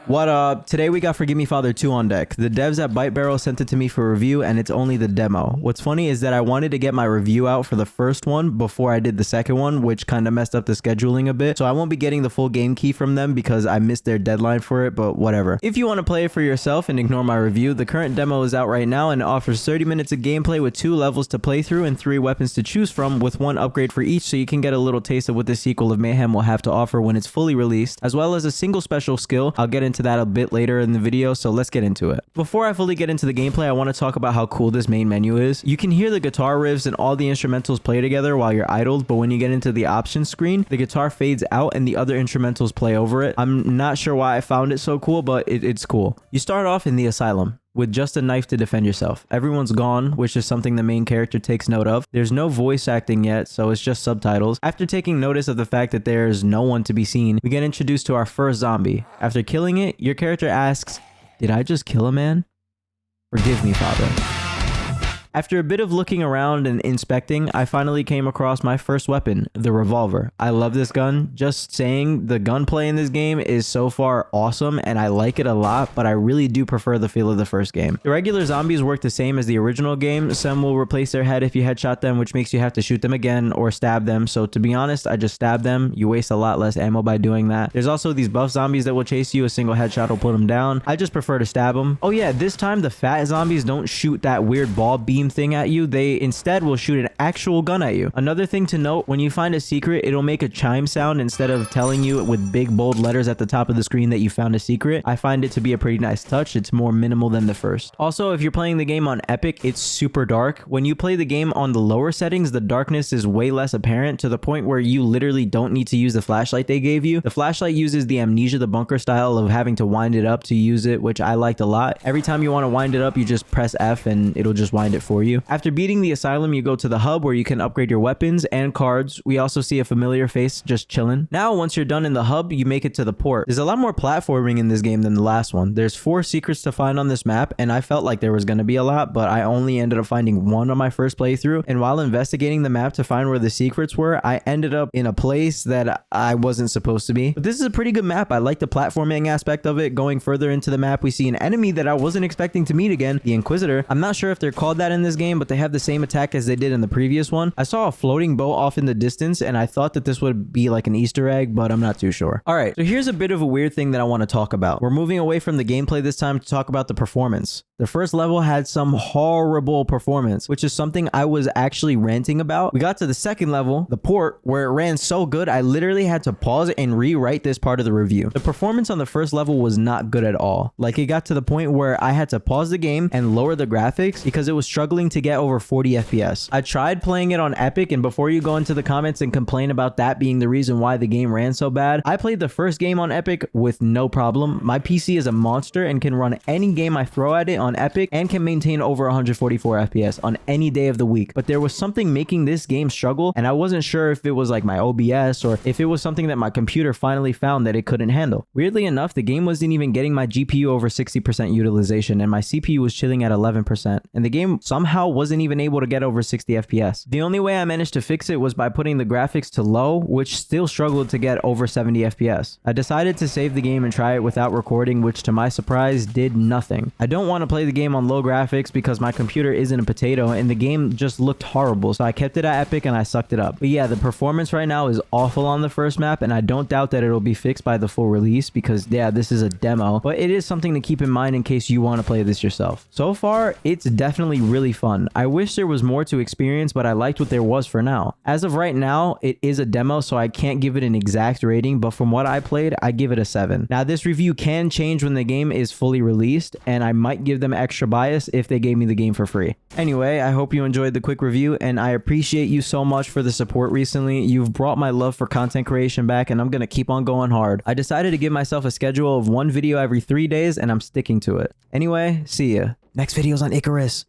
What up? Today we got Forgive Me Father 2 on deck. The devs at Byte Barrel sent it to me for review and it's only the demo. What's funny is that I wanted to get my review out for the first one before I did the second one, which kind of messed up the scheduling a bit. So I won't be getting the full game key from them because I missed their deadline for it, but whatever. If you want to play it for yourself and ignore my review, the current demo is out right now and it offers 30 minutes of gameplay with 2 levels to play through and 3 weapons to choose from with 1 upgrade for each, so you can get a little taste of what the sequel of Mayhem will have to offer when it's fully released, as well as a single special skill. I'll get into that a bit later in the video, so let's get into it. Before I fully get into the gameplay, I want to talk about how cool this main menu is. You can hear the guitar riffs and all the instrumentals play together while you're idled, but when you get into the options screen, the guitar fades out and the other instrumentals play over it. I'm not sure why I found it so cool, but it's cool. You start off in the asylum with just a knife to defend yourself. Everyone's gone, which is something the main character takes note of. There's no voice acting yet, so it's just subtitles. After taking notice of the fact that there's no one to be seen, we get introduced to our first zombie. After killing it, your character asks, "Did I just kill a man? Forgive me, Father." After a bit of looking around and inspecting, I finally came across my first weapon, the revolver. I love this gun. Just saying, the gunplay in this game is so far awesome and I like it a lot, but I really do prefer the feel of the first game. The regular zombies work the same as the original game. Some will replace their head if you headshot them, which makes you have to shoot them again or stab them. So to be honest, I just stab them. You waste a lot less ammo by doing that. There's also these buff zombies that will chase you. A single headshot will put them down. I just prefer to stab them. Oh yeah, this time the fat zombies don't shoot that weird ball beam thing at you. They instead will shoot an actual gun at you. Another thing to note, when you find a secret, it'll make a chime sound instead of telling you with big bold letters at the top of the screen that you found a secret. I find it to be a pretty nice touch. It's more minimal than the first. Also, if you're playing the game on Epic, it's super dark. When you play the game on the lower settings, the darkness is way less apparent, to the point where you literally don't need to use the flashlight they gave you. The flashlight uses the Amnesia the Bunker style of having to wind it up to use it, which I liked a lot. Every time you want to wind it up, you just press F and it'll just wind it for you. After beating the asylum, you go to the hub where you can upgrade your weapons and cards. We also see a familiar face just chilling. Now, once you're done in the hub, you make it to the port. There's a lot more platforming in this game than the last one. There's 4 secrets to find on this map, and I felt like there was going to be a lot, but I only ended up finding 1 on my first playthrough. And while investigating the map to find where the secrets were, I ended up in a place that I wasn't supposed to be. But this is a pretty good map. I like the platforming aspect of it. Going further into the map, we see an enemy that I wasn't expecting to meet again, the Inquisitor. I'm not sure if they're called that in this game, but they have the same attack as they did in the previous one. I saw a floating boat off in the distance and I thought that this would be like an Easter egg, but I'm not too sure. All right, so here's a bit of a weird thing that I want to talk about. We're moving away from the gameplay this time to talk about the performance. The first level had some horrible performance, which is something I was actually ranting about. We got to the second level, the port, where it ran so good, I literally had to pause and rewrite this part of the review. The performance on the first level was not good at all. Like, it got to the point where I had to pause the game and lower the graphics because it was struggling to get over 40 FPS. I tried playing it on Epic, and before you go into the comments and complain about that being the reason why the game ran so bad, I played the first game on Epic with no problem. My PC is a monster and can run any game I throw at it on Epic and can maintain over 144 FPS on any day of the week. But there was something making this game struggle, and I wasn't sure if it was like my OBS or if it was something that my computer finally found that it couldn't handle. Weirdly enough, the game wasn't even getting my GPU over 60% utilization, and my CPU was chilling at 11%, and the game somehow wasn't even able to get over 60 FPS. The only way I managed to fix it was by putting the graphics to low, which still struggled to get over 70 FPS. I decided to save the game and try it without recording, which to my surprise did nothing. I don't want to play the game on low graphics because my computer isn't a potato and the game just looked horrible, so I kept it at Epic and I sucked it up. But yeah, the performance right now is awful on the first map, and I don't doubt that it'll be fixed by the full release because yeah, this is a demo, but it is something to keep in mind in case you want to play this yourself. So far, it's definitely really fun. I wish there was more to experience, but I liked what there was for now. As of right now, it is a demo, so I can't give it an exact rating, but from what I played, I give it a 7. Now, this review can change when the game is fully released, and I might give them extra bias if they gave me the game for free. Anyway, I hope you enjoyed the quick review, and I appreciate you so much for the support recently. You've brought my love for content creation back, and I'm gonna keep on going hard. I decided to give myself a schedule of 1 video every 3 days, and I'm sticking to it. Anyway, see ya. Next video's on Icarus.